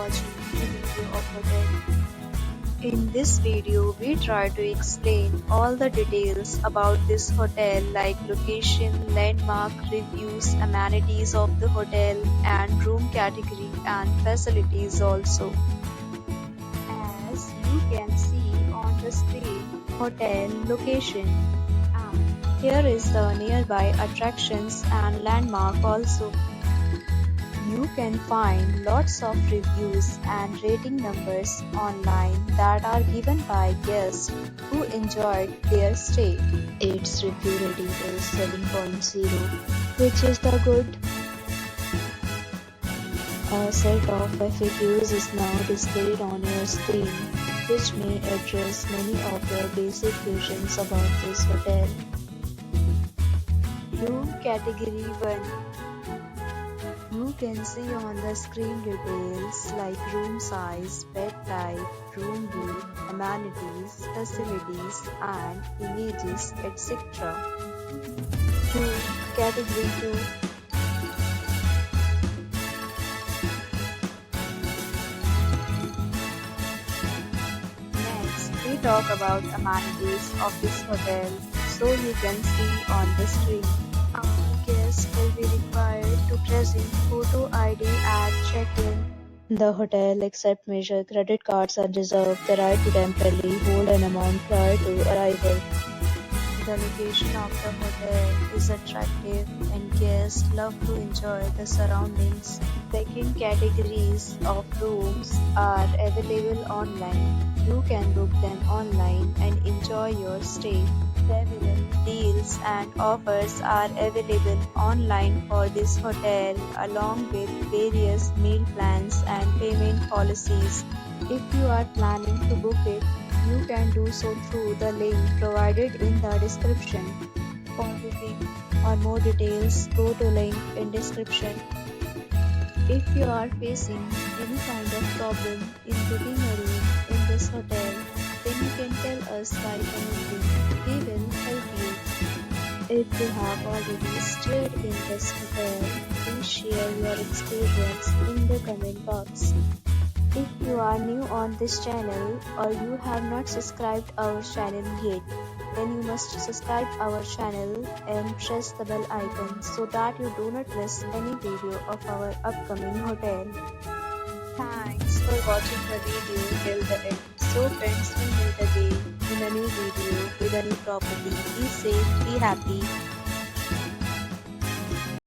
watching the video of hotel. In this video, we try to explain all the details about this hotel like location, landmark, reviews, amenities of the hotel and room category and facilities also. As you can see on the screen, hotel location. And here is the nearby attractions and landmark also. You can find lots of reviews and rating numbers online that are given by guests who enjoyed their stay. Its review rating is 7.0, which is the good. A set of FAQs is now displayed on your screen, which may address many of your basic questions about this hotel. Room Category 1. You can see on the screen details like room size, bed type, room view, amenities, facilities and images, etc. Room Category 2. Next, we talk about amenities of this hotel, so you can see on the screen. Guests will be required to present photo ID at check-in. The hotel accepts major credit cards and reserves the right to temporarily hold an amount prior to arrival. The location of the hotel is attractive and guests love to enjoy the surroundings. Check-in categories of rooms are available online. You can book them online and enjoy your stay. Several deals and offers are available online for this hotel along with various meal plans and payment policies. If you are planning to book it, you can do so through the link provided in the description. For booking or more details, go to link in description. If you are facing any kind of problem in booking a room in this hotel, then you can tell us by commenting. We will help you. If you have already stayed in this hotel, please share your experience in the comment box. If you are new on this channel or you have not subscribed our channel yet, then you must subscribe our channel and press the bell icon so that you do not miss any video of our upcoming hotel. Thanks for watching the video till the end. So friends, will meet again in a new video with a new property. Be safe, be happy.